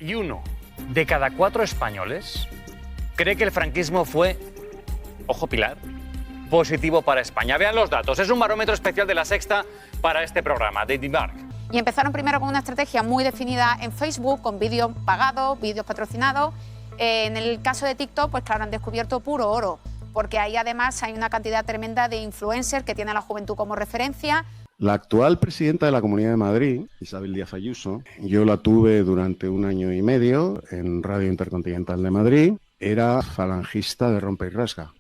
Y 1 de cada 4 españoles cree que el franquismo fue, ojo Pilar, positivo para España. Vean los datos. Es un barómetro especial de La Sexta para este programa, de Dimark. Y empezaron primero con una estrategia muy definida en Facebook, con vídeos pagados, vídeos patrocinados. En el caso de TikTok, pues claro, han descubierto puro oro, porque ahí además hay una cantidad tremenda de influencers que tienen a la juventud como referencia. La actual presidenta de la Comunidad de Madrid, Isabel Díaz Ayuso, yo la tuve durante 1 año y medio en Radio Intercontinental de Madrid. Era falangista de rompe y rasga,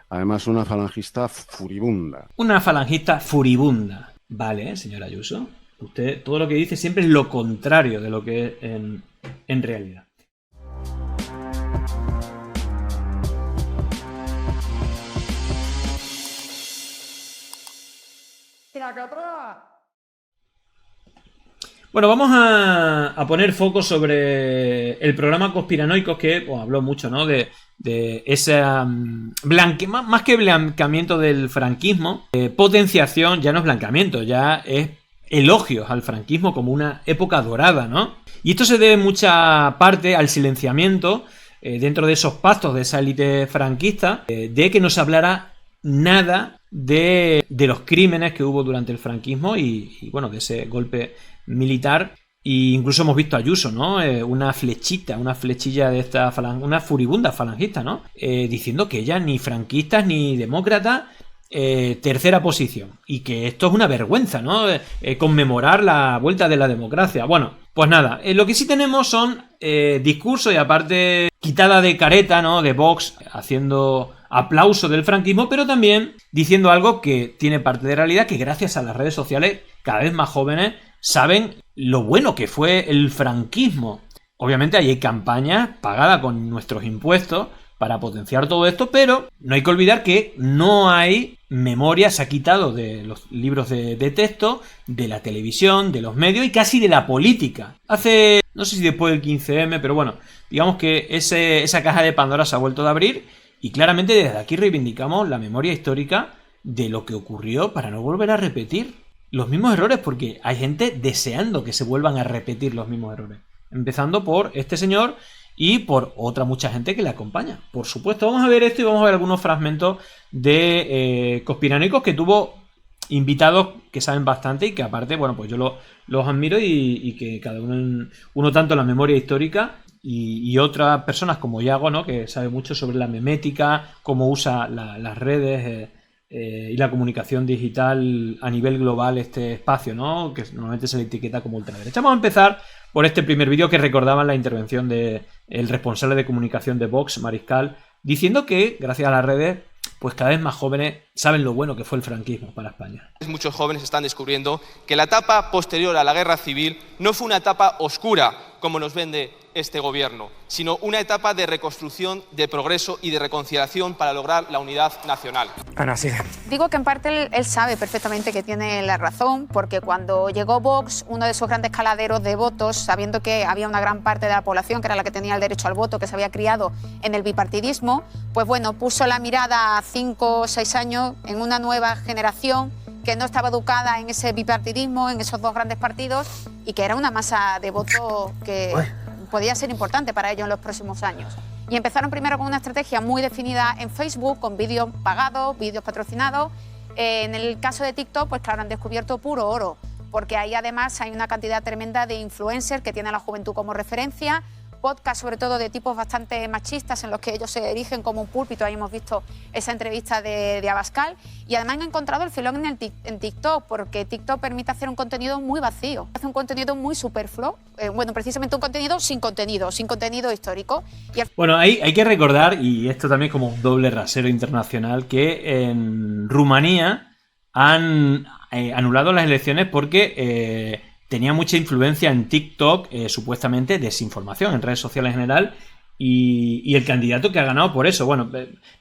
Además, una falangista furibunda. Una falangista furibunda. Vale, señora Ayuso. Usted todo lo que dice siempre es lo contrario de lo que es en realidad. Bueno, vamos a poner foco sobre el programa Conspiranoicos, que habló mucho, ¿no? De ese más que blanqueamiento del franquismo, potenciación, ya no es blanqueamiento, ya es elogios al franquismo como una época dorada, ¿no? Y esto se debe en mucha parte al silenciamiento dentro de esos pactos de esa élite franquista, de que no se hablara nada de los crímenes que hubo durante el franquismo y bueno, de ese golpe militar. E incluso hemos visto a Ayuso, ¿no? Una flechilla de esta una furibunda falangista, ¿no? Diciendo que ella ni franquista ni demócrata, tercera posición. Y que esto es una vergüenza, ¿no? Conmemorar la vuelta de la democracia. Bueno, pues nada, lo que sí tenemos son discursos y aparte quitada de careta, ¿no? De Vox haciendo aplauso del franquismo, pero también diciendo algo que tiene parte de realidad, que gracias a las redes sociales cada vez más jóvenes saben lo bueno que fue el franquismo. Obviamente ahí hay campañas pagadas con nuestros impuestos para potenciar todo esto, pero no hay que olvidar que no hay memoria, se ha quitado de los libros de texto, de la televisión, de los medios y casi de la política. Hace, no sé si después del 15M, pero bueno, digamos que esa caja de Pandora se ha vuelto a abrir y claramente desde aquí reivindicamos la memoria histórica de lo que ocurrió para no volver a repetir los mismos errores, porque hay gente deseando que se vuelvan a repetir los mismos errores. Empezando por este señor y por otra mucha gente que le acompaña. Por supuesto, vamos a ver esto y vamos a ver algunos fragmentos de Conspiranoicos que tuvo invitados que saben bastante y que aparte, bueno, pues yo los admiro y que cada uno tanto la memoria histórica y otras personas como Yago, ¿no? Que sabe mucho sobre la memética, cómo usa las redes y la comunicación digital a nivel global este espacio, ¿no? Que normalmente se le etiqueta como ultraderecha. Vamos a empezar por este primer vídeo que recordaba la intervención del responsable de comunicación de Vox, Mariscal, diciendo que gracias a las redes pues cada vez más jóvenes saben lo bueno que fue el franquismo para España. Muchos jóvenes están descubriendo que la etapa posterior a la guerra civil no fue una etapa oscura, como nos vende este gobierno, sino una etapa de reconstrucción, de progreso y de reconciliación para lograr la unidad nacional. Ana, sí. Digo que en parte él sabe perfectamente que tiene la razón, porque cuando llegó Vox, uno de sus grandes caladeros de votos, sabiendo que había una gran parte de la población que era la que tenía el derecho al voto, que se había criado en el bipartidismo, pues bueno, puso la mirada a 5 o 6 años en una nueva generación que no estaba educada en ese bipartidismo, en esos dos grandes partidos, y que era una masa de votos que podía ser importante para ellos en los próximos años. Y empezaron primero con una estrategia muy definida en Facebook, con vídeos pagados, vídeos patrocinados. En el caso de TikTok, pues claro, han descubierto puro oro, porque ahí además hay una cantidad tremenda de influencers que tienen a la juventud como referencia, podcasts sobre todo de tipos bastante machistas en los que ellos se erigen como un púlpito. Ahí hemos visto esa entrevista de Abascal, y además han encontrado el filón en TikTok, porque TikTok permite hacer un contenido muy vacío, hace un contenido muy superfluo, bueno, precisamente un contenido sin contenido histórico. Bueno, hay que recordar, y esto también como un doble rasero internacional, que en Rumanía han anulado las elecciones porque tenía mucha influencia en TikTok, supuestamente desinformación en redes sociales en general, y el candidato que ha ganado por eso. Bueno,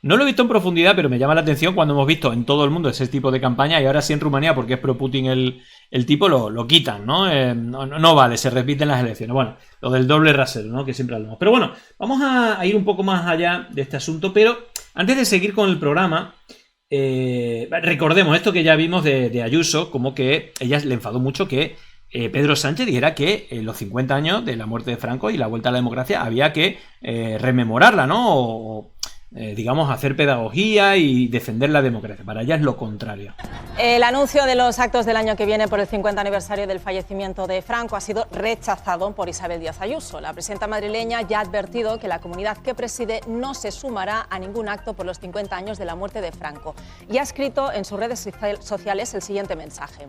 no lo he visto en profundidad, pero me llama la atención cuando hemos visto en todo el mundo ese tipo de campaña, y ahora sí en Rumanía, porque es pro Putin el tipo, lo quitan, ¿no? No vale, se repiten las elecciones. Bueno, lo del doble rasero, ¿no? Que siempre hablamos. Pero bueno, vamos a ir un poco más allá de este asunto, pero antes de seguir con el programa, recordemos esto que ya vimos de Ayuso, como que ella le enfadó mucho que Pedro Sánchez dijera que en los 50 años de la muerte de Franco y la vuelta a la democracia había que rememorarla, ¿no? O, digamos, hacer pedagogía y defender la democracia. Para ella es lo contrario. El anuncio de los actos del año que viene por el 50 aniversario del fallecimiento de Franco ha sido rechazado por Isabel Díaz Ayuso. La presidenta madrileña ya ha advertido que la comunidad que preside no se sumará a ningún acto por los 50 años de la muerte de Franco. Y ha escrito en sus redes sociales el siguiente mensaje.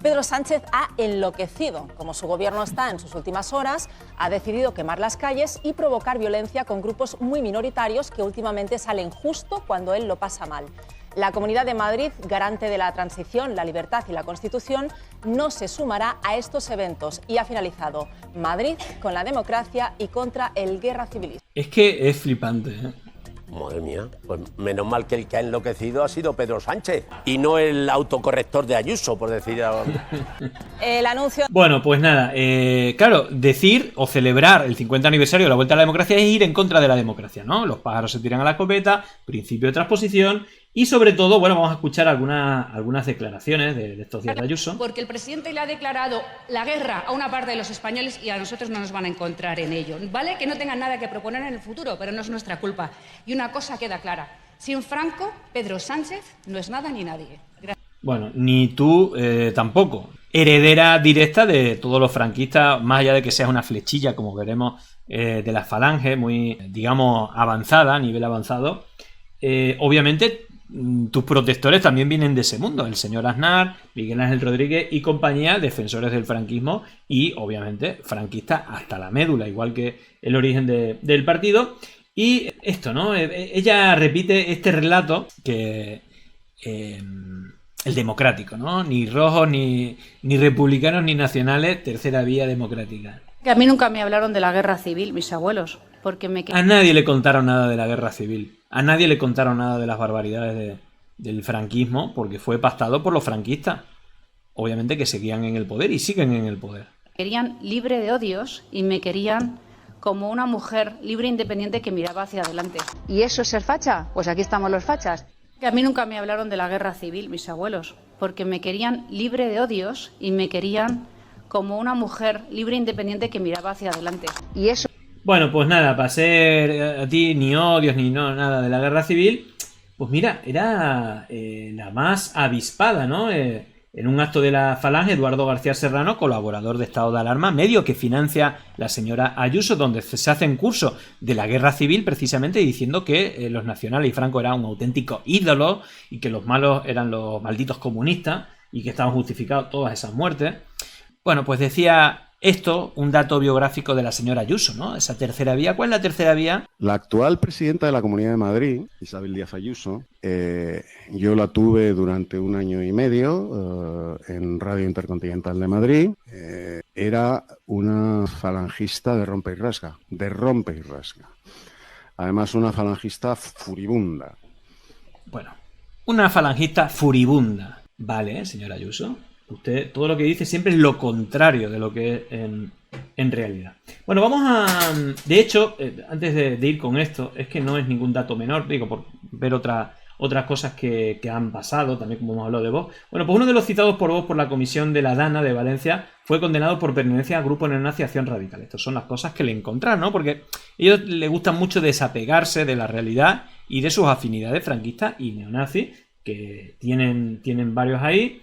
Pedro Sánchez ha enloquecido. Como su gobierno está en sus últimas horas, ha decidido quemar las calles y provocar violencia con grupos muy minoritarios que últimamente salen justo cuando él lo pasa mal. La Comunidad de Madrid, garante de la transición, la libertad y la Constitución, no se sumará a estos eventos y ha finalizado Madrid con la democracia y contra el guerra civilista. Es que es flipante, ¿eh? Madre mía, pues menos mal que el que ha enloquecido ha sido Pedro Sánchez y no el autocorrector de Ayuso, por decir algo. El anuncio... Bueno, pues nada, claro, decir o celebrar el 50 aniversario de la vuelta a la democracia es ir en contra de la democracia, ¿no? Los pájaros se tiran a la escopeta, principio de transposición y sobre todo, bueno, vamos a escuchar algunas declaraciones de estos días de Ayuso. Porque el presidente le ha declarado la guerra a una parte de los españoles y a nosotros no nos van a encontrar en ello. Vale que no tengan nada que proponer en el futuro, pero no es nuestra culpa. Y una cosa queda clara, sin Franco, Pedro Sánchez no es nada ni nadie. Bueno, ni tú tampoco. Heredera directa de todos los franquistas, más allá de que seas una flechilla, como veremos, de la falange, muy, digamos, avanzada, a nivel avanzado. Obviamente, tus protectores también vienen de ese mundo. El señor Aznar, Miguel Ángel Rodríguez y compañía, defensores del franquismo y, obviamente, franquistas hasta la médula, igual que el origen del partido. Y esto, ¿no? Ella repite este relato que... el democrático, ¿no? Ni rojos, ni republicanos, ni nacionales, tercera vía democrática. Que a mí nunca me hablaron de la guerra civil, mis abuelos, porque A nadie le contaron nada de la guerra civil. A nadie le contaron nada de las barbaridades del franquismo, porque fue pactado por los franquistas. Obviamente que seguían en el poder y siguen en el poder. querían libre de odios y me querían como una mujer libre e independiente que miraba hacia adelante. ¿Y eso es ser facha? Pues aquí estamos los fachas. Que a mí nunca me hablaron de la guerra civil, mis abuelos, porque me querían libre de odios y me querían como una mujer libre e independiente que miraba hacia adelante. Y eso... Bueno, pues nada, para ser a ti ni odios ni nada de la guerra civil, pues mira, era la más avispada, ¿no? En un acto de la Falange, Eduardo García Serrano, colaborador de estado de alarma, medio que financia la señora Ayuso, donde se hacen curso de la guerra civil, precisamente diciendo que los nacionales y Franco eran un auténtico ídolo y que los malos eran los malditos comunistas y que estaban justificados todas esas muertes. Bueno, pues decía esto, un dato biográfico de la señora Ayuso, ¿no? Esa tercera vía. ¿Cuál es la tercera vía? La actual presidenta de la Comunidad de Madrid, Isabel Díaz Ayuso, yo la tuve durante un año y medio en Radio Intercontinental de Madrid. Era una falangista de rompe y rasga, Además, una falangista furibunda. Bueno, una falangista furibunda. Vale, señora Ayuso. Usted todo lo que dice siempre es lo contrario de lo que es en realidad. Bueno, vamos a... De hecho, antes de ir con esto, es que no es ningún dato menor, digo, por ver otras cosas que han pasado, también como hemos hablado de Vox. Bueno, pues uno de los citados por Vox por la comisión de la Dana de Valencia fue condenado por pertenencia al grupo neonazi Acción Radical. Estas son las cosas que le encontraron, ¿no? Porque a ellos les gusta mucho desapegarse de la realidad y de sus afinidades franquistas y neonazis, que tienen varios ahí.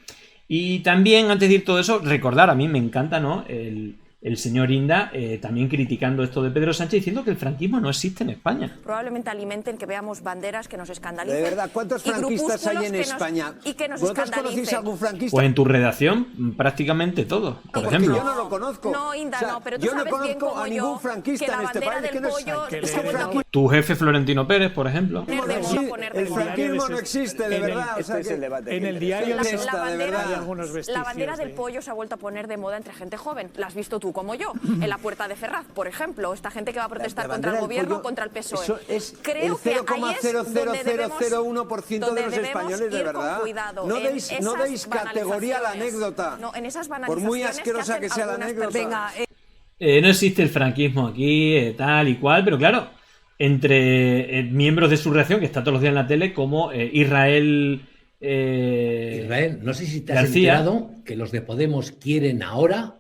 Y también, antes de ir todo eso, recordar, a mí me encanta, ¿no? El señor Inda también criticando esto de Pedro Sánchez, diciendo que el franquismo no existe en España. Probablemente alimenten que veamos banderas que nos escandalicen. De verdad, ¿cuántos franquistas hay en España? Y que nos ¿Vosotros escandalicen. conocéis algún franquista? Pues en tu redacción, prácticamente todo, por porque ejemplo. yo no lo conozco. No, Inda, O sea, no, pero tú yo no sabes bien conozco como a ningún yo franquista que la en este bandera país. del pollo se ha vuelto Tu jefe Florentino Pérez, por ejemplo. El franquismo no existe, de verdad. O sea, En el diario de de esta, de verdad. La bandera del pollo se ha vuelto a poner de moda entre gente joven. La has visto tú como yo, en la Puerta de Ferraz, por ejemplo. Esta gente que va a protestar contra el gobierno o contra el PSOE. Eso es Creo el que ahí es donde debemos 0,0001% de los españoles, de ir con verdad. cuidado. No En deis esas categoría a la banalizaciones. anécdota. No, en esas Por banalizaciones muy asquerosa que sea la hacen anécdota. algunas personas. No existe el franquismo aquí, tal y cual, pero claro, entre miembros de su reacción, que está todos los días en la tele, como Israel, no sé si te has García. enterado que los de Podemos quieren ahora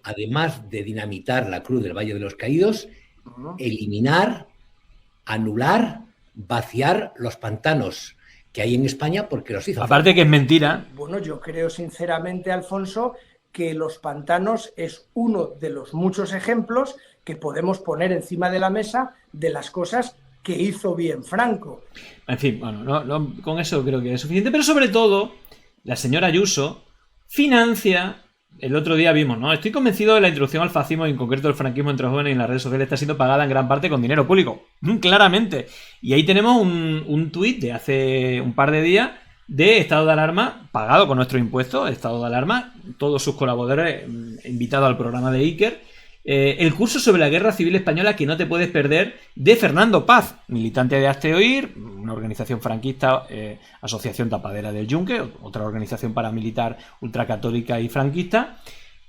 además de dinamitar la Cruz del Valle de los Caídos, eliminar, anular, vaciar los pantanos que hay en España porque los hizo. Aparte que es mentira. Bueno, yo creo sinceramente, Alfonso, que los pantanos es uno de los muchos ejemplos que podemos poner encima de la mesa de las cosas que hizo bien Franco. En fin, bueno, con eso creo que es suficiente, pero sobre todo, la señora Ayuso financia. El otro día vimos, ¿no? Estoy convencido de la introducción al fascismo y en concreto el franquismo entre jóvenes y en las redes sociales está siendo pagada en gran parte con dinero público. Claramente. Y ahí tenemos un tuit de hace un par de días de estado de alarma pagado con nuestros impuestos, estado de alarma, todos sus colaboradores invitados al programa de Iker. El curso sobre la Guerra Civil Española que no te puedes perder de Fernando Paz, militante de Hazte Oír, una organización franquista, Asociación Tapadera del Yunque, otra organización paramilitar ultracatólica y franquista,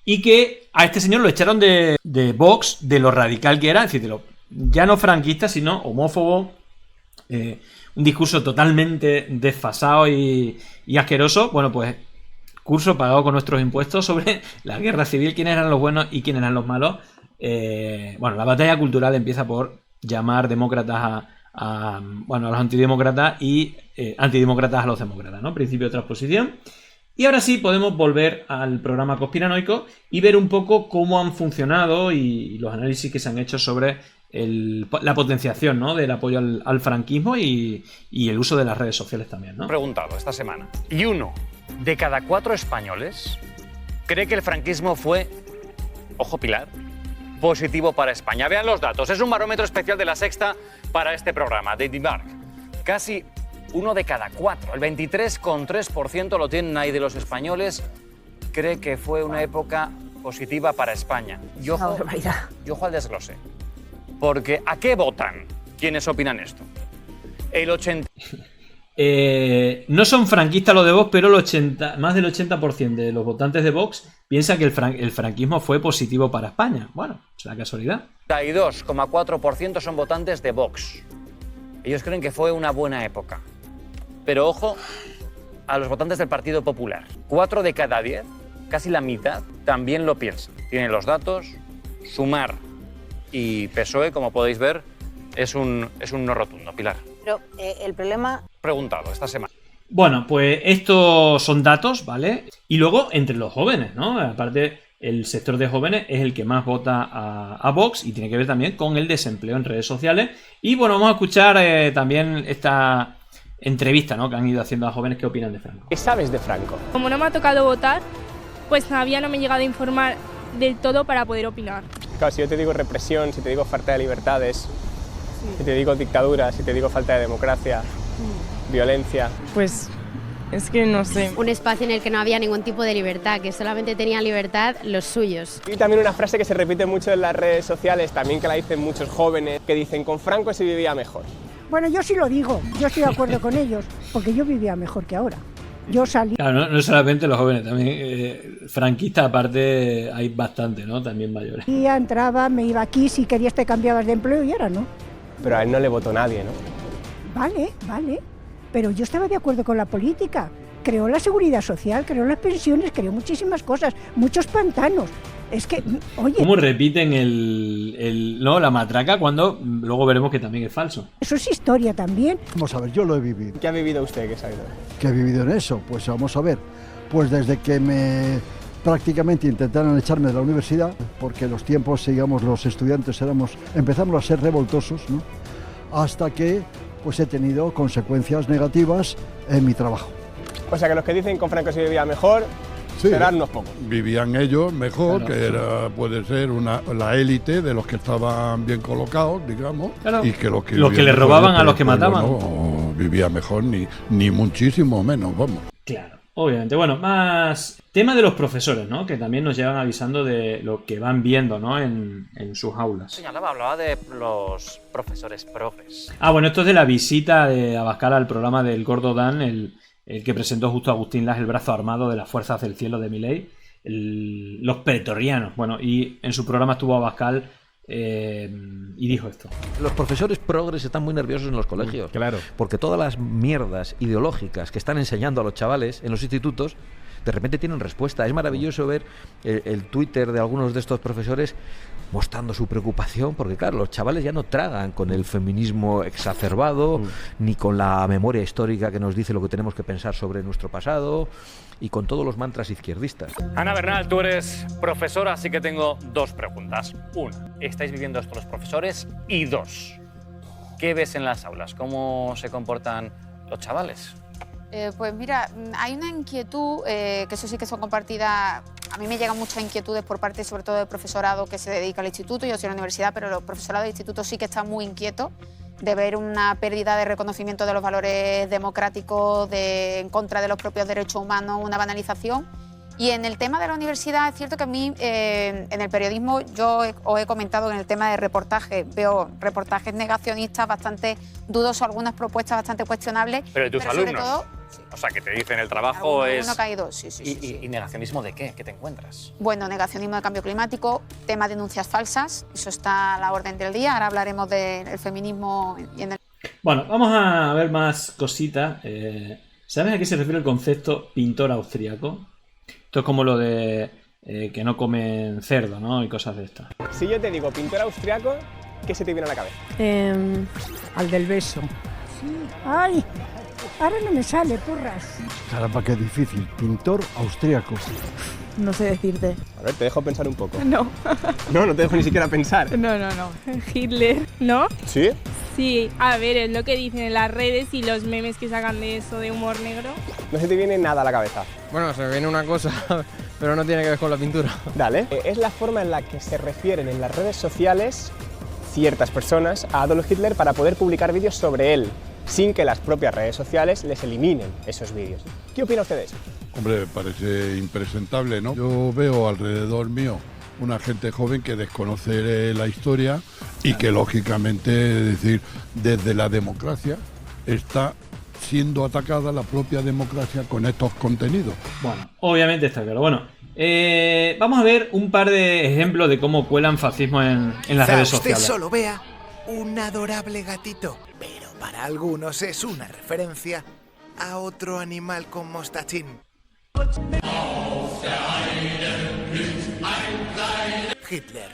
y que a este señor lo echaron de Vox, de lo radical que era, es decir, de lo ya no franquista, sino homófobo, un discurso totalmente desfasado y asqueroso. Bueno, pues curso pagado con nuestros impuestos sobre la guerra civil, quiénes eran los buenos y quiénes eran los malos. Bueno, la batalla cultural empieza por llamar demócratas a los antidemócratas y antidemócratas a los demócratas, ¿no? Principio de transposición. Y ahora sí podemos volver al programa conspiranoico y ver un poco cómo han funcionado y los análisis que se han hecho sobre la potenciación, ¿no?, del apoyo al franquismo y el uso de las redes sociales también, ¿no? Preguntado esta semana. Y 1 de cada 4 españoles cree que el franquismo fue, ojo Pilar, positivo para España. Vean los datos. Es un barómetro especial de La Sexta para este programa, de Dimark. Casi 1 de cada 4, el 23,3% lo tienen ahí de los españoles, cree que fue una época positiva para España. Y ojo al desglose. Porque ¿a qué votan quienes opinan esto? El 80... no son franquistas los de Vox, pero más del 80% de los votantes de Vox piensa que el franquismo fue positivo para España. Bueno, es la casualidad. 32,4% son votantes de Vox. Ellos creen que fue una buena época. Pero ojo a los votantes del Partido Popular. 4 de cada 10, casi la mitad, también lo piensan. Tienen los datos. Sumar y PSOE, como podéis ver, es un no rotundo. Pilar. Pero el problema... Preguntado esta semana. Bueno, pues estos son datos, ¿vale? Y luego entre los jóvenes, ¿no? Aparte, el sector de jóvenes es el que más vota a Vox y tiene que ver también con el desempleo en redes sociales. Y bueno, vamos a escuchar también esta entrevista, ¿no?, que han ido haciendo a jóvenes que opinan de Franco. ¿Qué sabes de Franco? Como no me ha tocado votar, pues todavía no me he llegado a informar del todo para poder opinar. Claro, si yo te digo represión, si te digo falta de libertades, si te digo dictadura, si te digo falta de democracia, violencia... Pues es que no sé. Un espacio en el que no había ningún tipo de libertad, que solamente tenían libertad los suyos. Y también una frase que se repite mucho en las redes sociales, también que la dicen muchos jóvenes, que dicen con Franco se vivía mejor. Bueno, yo sí lo digo, yo estoy de acuerdo con ellos, porque yo vivía mejor que ahora. Yo salí... Claro, no solamente los jóvenes, también franquistas aparte hay bastante, ¿no? También mayores. Y entraba, me iba aquí, si querías te cambiabas de empleo y ahora no. Pero a él no le votó nadie, ¿no? Vale, pero yo estaba de acuerdo con la política. Creó la seguridad social, creó las pensiones, creó muchísimas cosas, muchos pantanos. Es que, oye... ¿Cómo repiten no, la matraca cuando luego veremos que también es falso? Eso es historia también. Vamos a ver, yo lo he vivido. ¿Qué ha vivido usted? ¿Qué sabe? ¿Qué he vivido en eso? Pues vamos a ver. Pues desde que prácticamente intentaron echarme de la universidad, porque los tiempos, digamos, los estudiantes empezamos a ser revoltosos, ¿no? Hasta que pues he tenido consecuencias negativas en mi trabajo. O sea que los que dicen con Franco se vivía mejor... Sí, serán unos pocos. Vivían ellos mejor, claro. Puede ser la élite de los que estaban bien colocados, digamos, claro. Y que los que le robaban a los que mataban. No vivía mejor, ni muchísimo menos, vamos. Claro, obviamente. Bueno, más tema de los profesores, ¿no? Que también nos llevan avisando de lo que van viendo, ¿no?, en sus aulas. Hablaba de los profesores progres. Bueno, esto es de la visita de Abascal al programa del Gordo Dan, el que presentó justo Agustín Laje, el brazo armado de las fuerzas del cielo de Milei, los pretorianos. Bueno, y en su programa estuvo Abascal y dijo esto. Los profesores progres están muy nerviosos en los colegios. Claro. Porque todas las mierdas ideológicas que están enseñando a los chavales en los institutos de repente tienen respuesta. Es maravilloso ver el Twitter de algunos de estos profesores mostrando su preocupación, porque claro, los chavales ya no tragan con el feminismo exacerbado, ni con la memoria histórica que nos dice lo que tenemos que pensar sobre nuestro pasado, y con todos los mantras izquierdistas. Ana Bernal, tú eres profesora, así que tengo dos preguntas. Una, ¿estáis viviendo esto los profesores? Y dos, ¿qué ves en las aulas? ¿Cómo se comportan los chavales? Pues mira, hay una inquietud, que eso sí que son compartidas. A mí me llegan muchas inquietudes por parte sobre todo del profesorado que se dedica al instituto. Yo soy en la universidad, pero los profesorados del instituto sí que están muy inquietos de ver una pérdida de reconocimiento de los valores democráticos, en contra de los propios derechos humanos, una banalización. Y en el tema de la universidad es cierto que a mí, en el periodismo, yo os he comentado que en el tema de reportaje, veo reportajes negacionistas bastante dudosos, algunas propuestas bastante cuestionables. Pero de tus alumnos. Sobre todo, o sea, que te dicen el trabajo es... Uno caído, sí. ¿Y negacionismo de qué? ¿Qué te encuentras? Bueno, negacionismo de cambio climático, tema de denuncias falsas, eso está a la orden del día. Ahora hablaremos del feminismo y en el... Bueno, vamos a ver más cositas. ¿Sabes a qué se refiere el concepto pintor austríaco? Esto es como lo de que no comen cerdo, ¿no? Y cosas de estas. Si yo te digo pintor austriaco, ¿qué se te viene a la cabeza? Al del beso. Sí. ¡Ay! Ahora no me sale, porras. Caramba, qué difícil. Pintor austríaco. No sé decirte. A ver, te dejo pensar un poco. No. No te dejo ni siquiera pensar. No. Hitler, ¿no? ¿Sí? Sí, a ver, es lo que dicen en las redes y los memes que sacan de eso, de humor negro. No se te viene nada a la cabeza. Bueno, se me viene una cosa, pero no tiene que ver con la pintura. Dale. Es la forma en la que se refieren en las redes sociales ciertas personas a Adolf Hitler para poder publicar vídeos sobre él, sin que las propias redes sociales les eliminen esos vídeos. ¿Qué opina usted de eso? Hombre, parece impresentable, ¿no? Yo veo alrededor mío una gente joven que desconoce la historia y que, lógicamente, es decir, desde la democracia está siendo atacada la propia democracia con estos contenidos. Bueno, obviamente está claro. Bueno, vamos a ver un par de ejemplos de cómo cuelan fascismo en las redes sociales. Usted solo vea un adorable gatito, pero para algunos es una referencia a otro animal con mostachín. Hitler.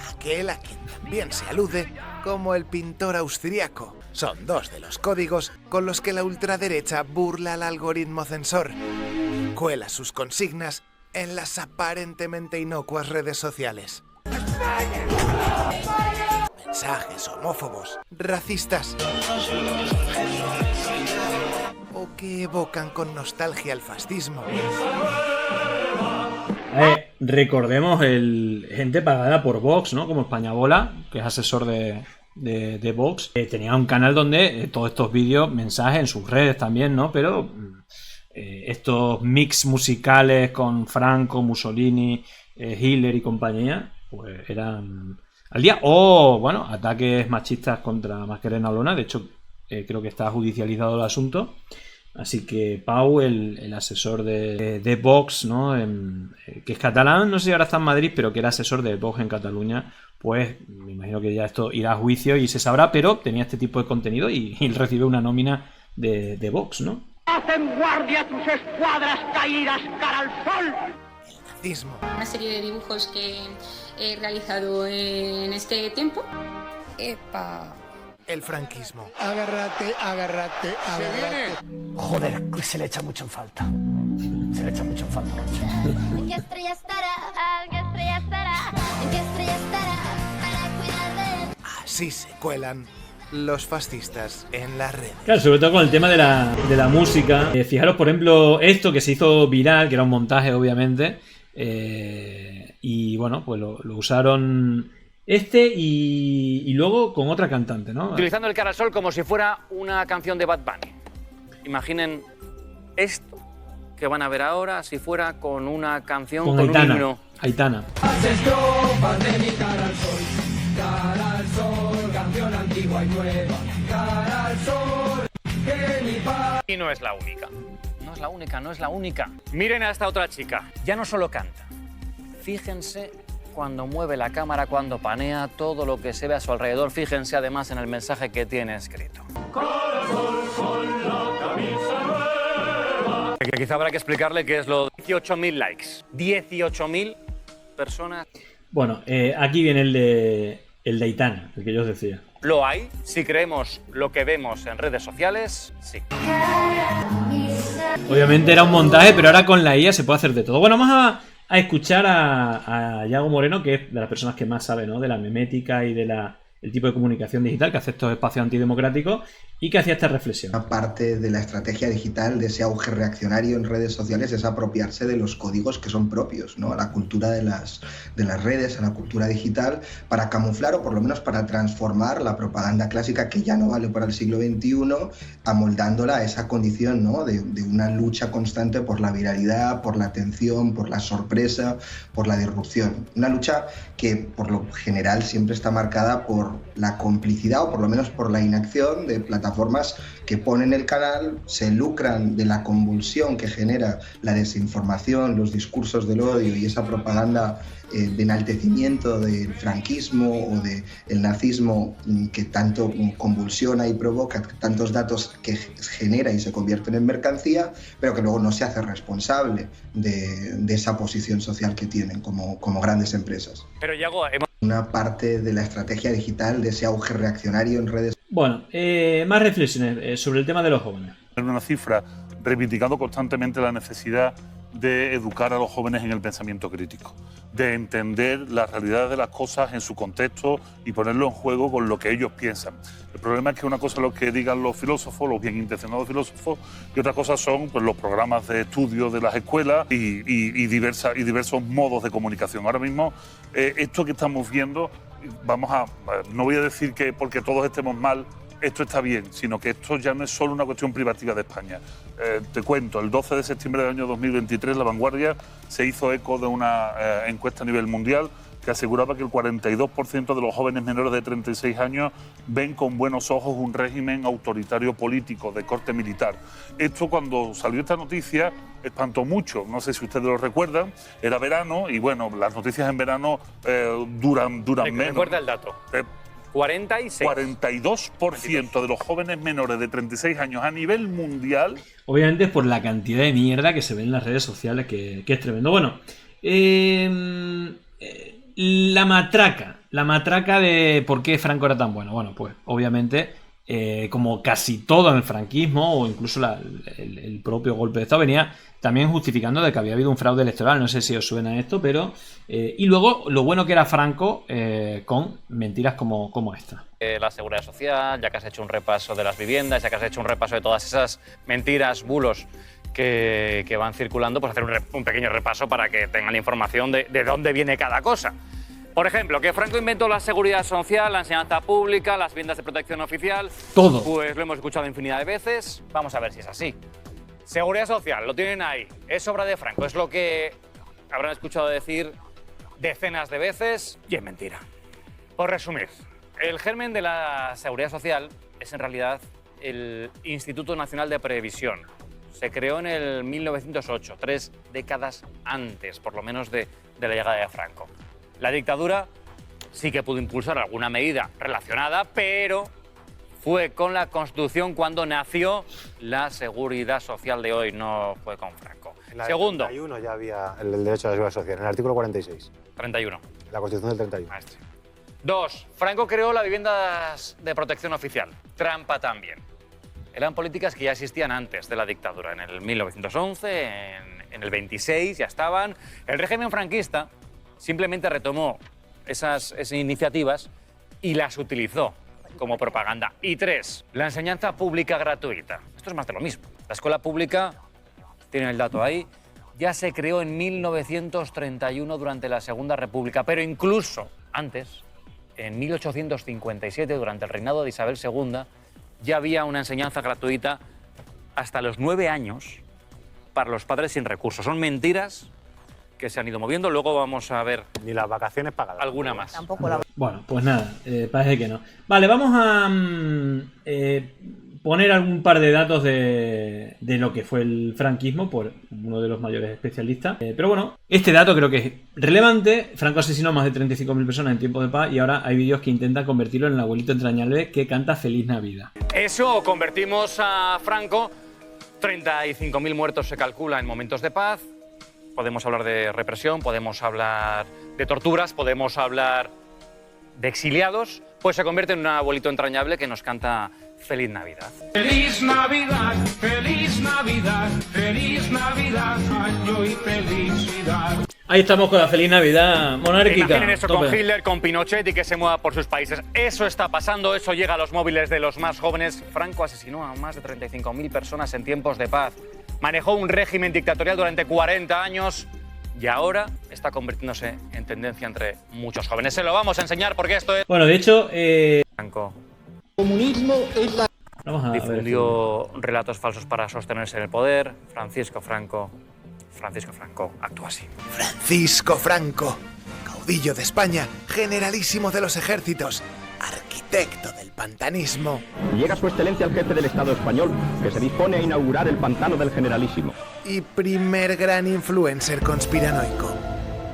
Aquel a quien también se alude como el pintor austríaco. Son dos de los códigos con los que la ultraderecha burla al algoritmo censor. Cuela sus consignas en las aparentemente inocuas redes sociales. Mensajes homófobos, racistas o que evocan con nostalgia el fascismo. Recordemos gente pagada por Vox, ¿no? Como Españabola, que es asesor de Vox. Tenía un canal donde todos estos vídeos, mensajes en sus redes también, ¿no? Pero estos mix musicales con Franco, Mussolini, Hitler y compañía, pues eran al día. O, bueno, ataques machistas contra Mascarena Olona. De hecho, creo que está judicializado el asunto. Así que Pau, el asesor de Vox, ¿no? Que es catalán, no sé si ahora está en Madrid, pero que era asesor de Vox en Cataluña, pues me imagino que ya esto irá a juicio y se sabrá, pero tenía este tipo de contenido y recibe una nómina de Vox, ¿no? ¡Hacen guardia tus escuadras caídas cara al sol! El nazismo. Una serie de dibujos que he realizado en este tiempo. ¡Epa! El franquismo. Agárrate. Joder, se le echa mucho en falta. ¿En qué estrella estará? ¿En qué estrella estará? Para cuidar de él. Así se cuelan los fascistas en la red. Claro, sobre todo con el tema de la música. Fijaros, por ejemplo, esto que se hizo viral, que era un montaje, obviamente. Y bueno, pues lo usaron y luego con otra cantante, ¿no? Utilizando el Cara al Sol como si fuera una canción de Bad Bunny. Imaginen esto que van a ver ahora si fuera con una canción con un himno. Aitana. Cara al sol, canción antigua y nueva. Cara al sol, que mi paz. Y no es la única. No es la única. Miren a esta otra chica. Ya no solo canta. Fíjense cuando mueve la cámara, cuando panea, todo lo que se ve a su alrededor. Fíjense además en el mensaje que tiene escrito. Corazón con la camisa nueva. Quizá habrá que explicarle qué es lo de 18.000 likes. 18.000 personas. Bueno, aquí viene el de Aitana, el que yo os decía. Lo hay, si creemos lo que vemos en redes sociales, sí. Obviamente era un montaje, pero ahora con la IA se puede hacer de todo. Bueno, vamos a escuchar a Yago Moreno, que es de las personas que más sabe, ¿no?, de la memética y de el tipo de comunicación digital, que hace estos espacios antidemocráticos y que hacía esta reflexión. Una parte de la estrategia digital, de ese auge reaccionario en redes sociales, es apropiarse de los códigos que son propios, ¿no?, a la cultura de las redes, a la cultura digital, para camuflar o por lo menos para transformar la propaganda clásica, que ya no vale para el siglo XXI, amoldándola a esa condición, ¿no?, de una lucha constante por la viralidad, por la atención, por la sorpresa, por la disrupción. Una lucha que por lo general siempre está marcada por la complicidad o por lo menos por la inacción de plataformas que ponen el canal, se lucran de la convulsión que genera la desinformación, los discursos del odio y esa propaganda de enaltecimiento del franquismo o del nazismo que tanto convulsiona y provoca tantos datos que genera y se convierten en mercancía, pero que luego no se hace responsable de esa posición social que tienen como grandes empresas. Pero Yago, una parte de la estrategia digital, de ese auge reaccionario en redes. Bueno, más reflexiones sobre el tema de los jóvenes. Una cifra reivindicando constantemente la necesidad de educar a los jóvenes en el pensamiento crítico, de entender la realidad de las cosas en su contexto y ponerlo en juego con lo que ellos piensan. El problema es que una cosa es lo que digan los filósofos, los bien intencionados filósofos, y otra cosa son pues, los programas de estudio de las escuelas y diversos modos de comunicación. Ahora mismo, esto que estamos viendo, no voy a decir que porque todos estemos mal, esto está bien, sino que esto ya no es solo una cuestión privativa de España. Te cuento, el 12 de septiembre del año 2023, La Vanguardia se hizo eco de una encuesta a nivel mundial que aseguraba que el 42% de los jóvenes menores de 36 años ven con buenos ojos un régimen autoritario político de corte militar. Esto, cuando salió esta noticia, espantó mucho. No sé si ustedes lo recuerdan, era verano y bueno, las noticias en verano duran menos. Recuerda el dato. 42% de los jóvenes menores de 36 años a nivel mundial. Obviamente es por la cantidad de mierda que se ve en las redes sociales, que es tremendo. Bueno, la matraca de por qué Franco era tan bueno. Bueno, pues obviamente, como casi todo en el franquismo o incluso el propio golpe de Estado, venía también justificando de que había habido un fraude electoral. No sé si os suena esto, pero... y luego, lo bueno que era Franco con mentiras como esta. La seguridad social, ya que has hecho un repaso de las viviendas, ya que has hecho un repaso de todas esas mentiras, bulos que van circulando, pues hacer un pequeño repaso para que tengan la información de dónde viene cada cosa. Por ejemplo, que Franco inventó la seguridad social, la enseñanza pública, las viviendas de protección oficial. Todo. Pues lo hemos escuchado infinidad de veces. Vamos a ver si es así. Seguridad social, lo tienen ahí. Es obra de Franco. Es lo que habrán escuchado decir decenas de veces y es mentira. Por resumir, el germen de la seguridad social es en realidad el Instituto Nacional de Previsión. Se creó en el 1908, 3 décadas antes, por lo menos, de la llegada de Franco. La dictadura sí que pudo impulsar alguna medida relacionada, pero fue con la Constitución cuando nació la seguridad social de hoy, no fue con Franco. En la Segundo. 31 ya había el derecho a la seguridad social, en el artículo 46. 31. La Constitución del 31. Maestre. 2. Franco creó las viviendas de protección oficial. Trampa también. Eran políticas que ya existían antes de la dictadura. En el 1911, en el 26 ya estaban. El régimen franquista simplemente retomó esas iniciativas y las utilizó como propaganda. Y 3, la enseñanza pública gratuita. Esto es más de lo mismo. La escuela pública, tienen el dato ahí, ya se creó en 1931 durante la Segunda República, pero incluso antes, en 1857, durante el reinado de Isabel II, ya había una enseñanza gratuita hasta los 9 años para los padres sin recursos. Son mentiras que se han ido moviendo. Luego vamos a ver... Ni las vacaciones pagadas. Alguna más. Tampoco la... Bueno, pues nada, parece que no. Vale, vamos a poner algún par de datos de lo que fue el franquismo por uno de los mayores especialistas. Pero bueno, este dato creo que es relevante. Franco asesinó a más de 35.000 personas en tiempo de paz y ahora hay vídeos que intentan convertirlo en el abuelito entrañable que canta Feliz Navidad. Eso, convertimos a Franco 35.000 muertos se calcula en momentos de paz. Podemos hablar de represión, podemos hablar de torturas, podemos hablar de exiliados. Pues se convierte en un abuelito entrañable que nos canta Feliz Navidad. Feliz Navidad, feliz Navidad, feliz Navidad, año y felicidad. Ahí estamos con la Feliz Navidad monárquica. Imaginen eso Tope. con Hitler, con Pinochet y que se mueva por sus países. Eso está pasando, eso llega a los móviles de los más jóvenes. Franco asesinó a más de 35.000 personas en tiempos de paz. Manejó un régimen dictatorial durante 40 años y ahora está convirtiéndose en tendencia entre muchos jóvenes. Se lo vamos a enseñar porque esto es... Bueno, de hecho... Franco Comunismo es la... Vamos a ver difundió relatos falsos para sostenerse en el poder. Francisco Franco actúa así. Francisco Franco, caudillo de España, generalísimo de los ejércitos, arquitecto del pantanismo. Llega su excelencia el jefe del Estado español, que se dispone a inaugurar el pantano del Generalísimo. Y primer gran influencer conspiranoico.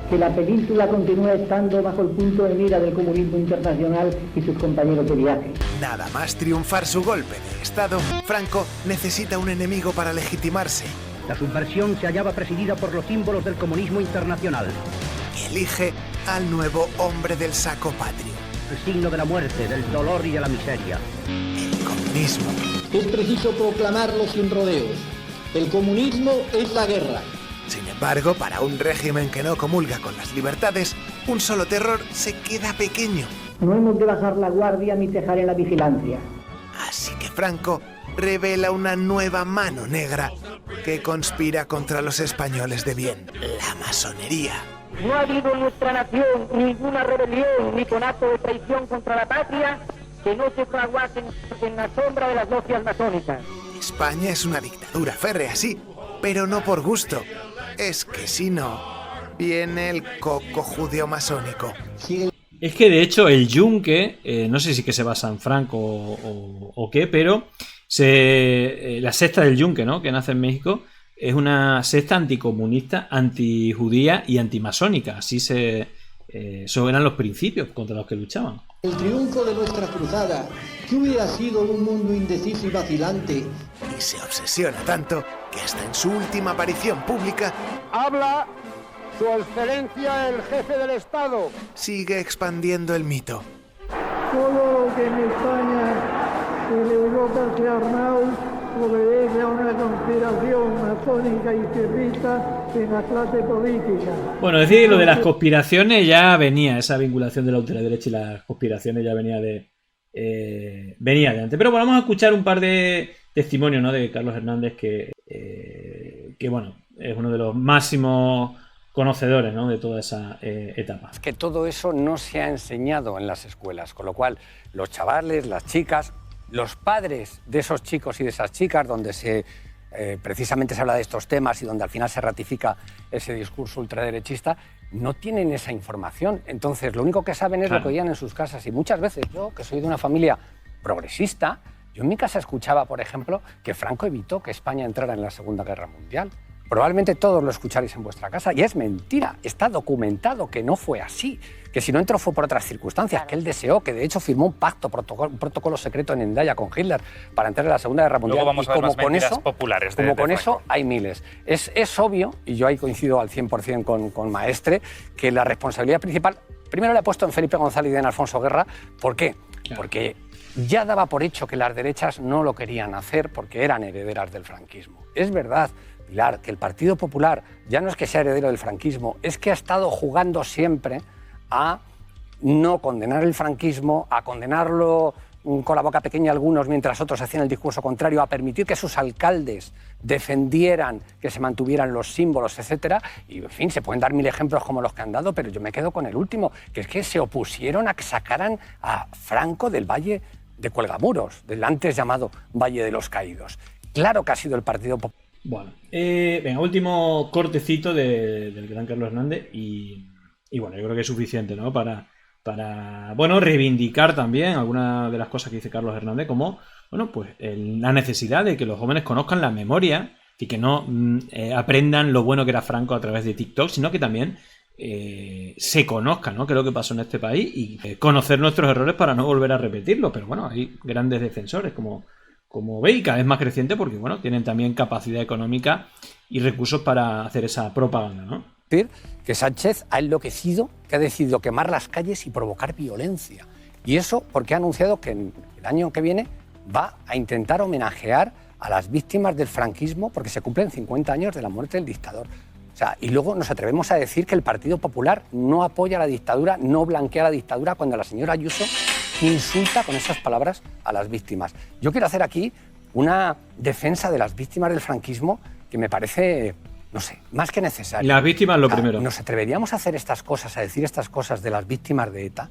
Que la península continúa estando bajo el punto de mira del comunismo internacional y sus compañeros de viaje. Nada más triunfar su golpe de Estado, Franco necesita un enemigo para legitimarse. La subversión se hallaba presidida por los símbolos del comunismo internacional. Elige al nuevo hombre del saco patrio. El signo de la muerte, del dolor y de la miseria. El comunismo. Es preciso proclamarlo sin rodeos. El comunismo es la guerra. Sin embargo, para un régimen que no comulga con las libertades, un solo terror se queda pequeño. No hemos de bajar la guardia ni cejar en la vigilancia. Así que Franco revela una nueva mano negra que conspira contra los españoles de bien, la masonería. No ha habido en nuestra nación ninguna rebelión ni conato de traición contra la patria que no se fraguase en la sombra de las logias masónicas. España es una dictadura férrea, sí, pero no por gusto. Es que si no, viene el coco judeo-masónico. Es que de hecho el yunque, no sé si que se basa en Franco o qué, pero la secta del yunque, ¿no?, que nace en México, es una secta anticomunista, antijudía y antimasónica. Así esos eran los principios contra los que luchaban. El triunfo de nuestra cruzada, que hubiera sido un mundo indeciso y vacilante. Y se obsesiona tanto que hasta en su última aparición pública Habla su excelencia el jefe del Estado. sigue expandiendo el mito. Todo lo que en España, en Europa se ha armado, obedece a una conspiración masónica y izquierdista en la clase política. Bueno, decir lo de las conspiraciones ya venía, esa vinculación de la ultraderecha y las conspiraciones ya venía de antes. Pero bueno, vamos a escuchar un par de testimonios, ¿no?, de Carlos Hernández, que bueno, es uno de los máximos conocedores, ¿no?, de toda esa etapa. Que todo eso no se ha enseñado en las escuelas, con lo cual los chavales, las chicas, los padres de esos chicos y de esas chicas, donde precisamente se habla de estos temas y donde al final se ratifica ese discurso ultraderechista, no tienen esa información. Entonces, lo único que saben es lo que oían en sus casas. Y muchas veces yo, que soy de una familia progresista, yo en mi casa escuchaba, por ejemplo, que Franco evitó que España entrara en la Segunda Guerra Mundial. Probablemente todos lo escucharéis en vuestra casa y es mentira, está documentado que no fue así, que si no entró fue por otras circunstancias, que él deseó, que de hecho firmó un pacto, un protocolo secreto en Hendaya con Hitler para entrar en la Segunda Guerra Mundial. Luego vamos a ver más mentiras populares de con Franco. eso hay miles. Es obvio, y yo ahí coincido al 100% con Maestre, que la responsabilidad principal, primero la he puesto en Felipe González y en Alfonso Guerra. ¿Por qué? Porque ya daba por hecho que las derechas no lo querían hacer porque eran herederas del franquismo. Es verdad, Pilar, que el Partido Popular ya no es que sea heredero del franquismo, es que ha estado jugando siempre a no condenar el franquismo, a condenarlo con la boca pequeña algunos mientras otros hacían el discurso contrario, a permitir que sus alcaldes defendieran que se mantuvieran los símbolos, etcétera. Y, en fin, se pueden dar mil ejemplos como los que han dado, pero yo me quedo con el último, que es que se opusieron a que sacaran a Franco del Valle de Cuelgamuros, del antes llamado Valle de los Caídos. Claro que ha sido el Partido Popular. Bueno, venga, último cortecito del gran Carlos Hernández y bueno, yo creo que es suficiente, ¿no?, para bueno, reivindicar también algunas de las cosas que dice Carlos Hernández, como, bueno, pues la necesidad de que los jóvenes conozcan la memoria y que no aprendan lo bueno que era Franco a través de TikTok, sino que también se conozca, ¿no?, qué es lo que pasó en este país y conocer nuestros errores para no volver a repetirlo. Pero bueno, hay grandes defensores como como ve, y cada vez más creciente porque, bueno, tienen también capacidad económica y recursos para hacer esa propaganda, ¿no? Que Sánchez ha enloquecido, que ha decidido quemar las calles y provocar violencia. Y eso porque ha anunciado que el año que viene va a intentar homenajear a las víctimas del franquismo porque se cumplen 50 años de la muerte del dictador. O sea, y luego nos atrevemos a decir que el Partido Popular no apoya la dictadura, no blanquea la dictadura, cuando la señora Ayuso insulta con esas palabras a las víctimas. Yo quiero hacer aquí una defensa de las víctimas del franquismo que me parece, no sé, más que necesaria. Las víctimas lo primero. ¿Nos atreveríamos a hacer estas cosas, a decir estas cosas de las víctimas de ETA?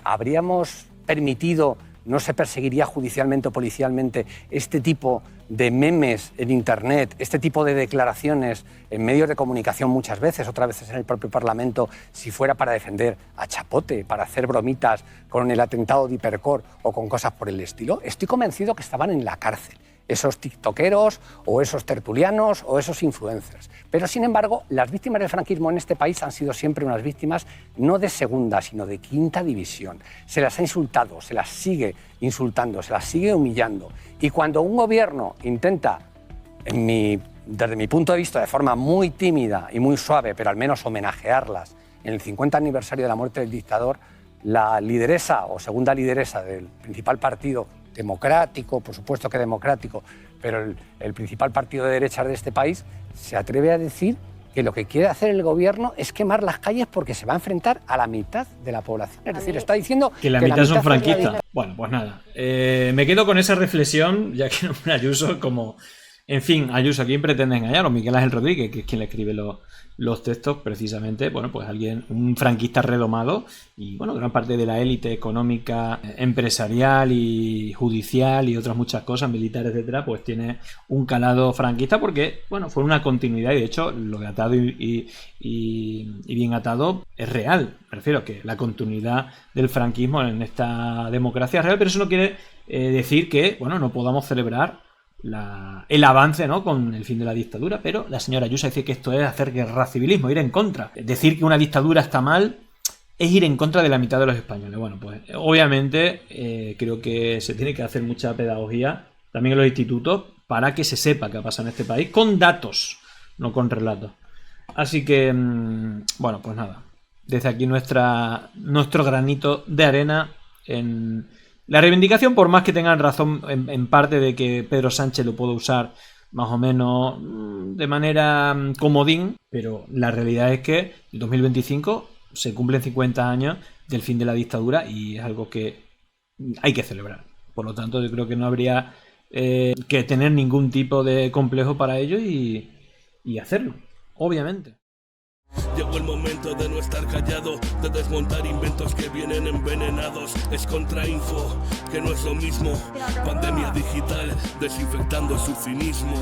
¿Habríamos permitido, no se perseguiría judicialmente o policialmente este tipo de memes en Internet, este tipo de declaraciones en medios de comunicación muchas veces, otras veces en el propio Parlamento, si fuera para defender a Chapote, para hacer bromitas con el atentado de Hipercor o con cosas por el estilo? Estoy convencido que estaban en la cárcel esos tiktokeros o esos tertulianos o esos influencers. Pero, sin embargo, las víctimas del franquismo en este país han sido siempre unas víctimas no de segunda, sino de quinta división. Se las ha insultado, se las sigue insultando, se las sigue humillando. Y cuando un gobierno intenta, desde mi punto de vista, de forma muy tímida y muy suave, pero al menos homenajearlas en el 50 aniversario de la muerte del dictador, la lideresa o segunda lideresa del principal partido democrático, por supuesto que democrático, pero el principal partido de derechas de este país, se atreve a decir que lo que quiere hacer el gobierno es quemar las calles porque se va a enfrentar a la mitad de la población. Es decir, está diciendo que la mitad son franquistas. Bueno, pues nada. Me quedo con esa reflexión, ya que Ayuso como... En fin, Ayuso, ¿a quién pretende engañar? O Miguel Ángel Rodríguez, que es quien le escribe los textos, precisamente, bueno, pues un franquista redomado y, bueno, gran parte de la élite económica, empresarial y judicial y otras muchas cosas, militares, etcétera, pues tiene un calado franquista porque, bueno, fue una continuidad y, de hecho, lo de atado y bien atado es real. Me refiero a que la continuidad del franquismo en esta democracia es real, pero eso no quiere decir que, bueno, no podamos celebrar el avance, ¿no?, con el fin de la dictadura, pero la señora Ayuso dice que esto es hacer guerra civilismo, ir en contra. Decir que una dictadura está mal es ir en contra de la mitad de los españoles. Bueno, pues obviamente creo que se tiene que hacer mucha pedagogía también en los institutos para que se sepa qué ha pasado en este país con datos, no con relatos. Así que, bueno, pues nada. Desde aquí nuestro granito de arena en la reivindicación, por más que tengan razón en parte de que Pedro Sánchez lo puede usar más o menos de manera comodín, pero la realidad es que en 2025 se cumplen 50 años del fin de la dictadura y es algo que hay que celebrar. Por lo tanto, yo creo que no habría que tener ningún tipo de complejo para ello y hacerlo, obviamente. Llegó el momento de no estar callado, de desmontar inventos que vienen envenenados. Es contrainfo, que no es lo mismo. Pandemia digital, desinfectando su cinismo.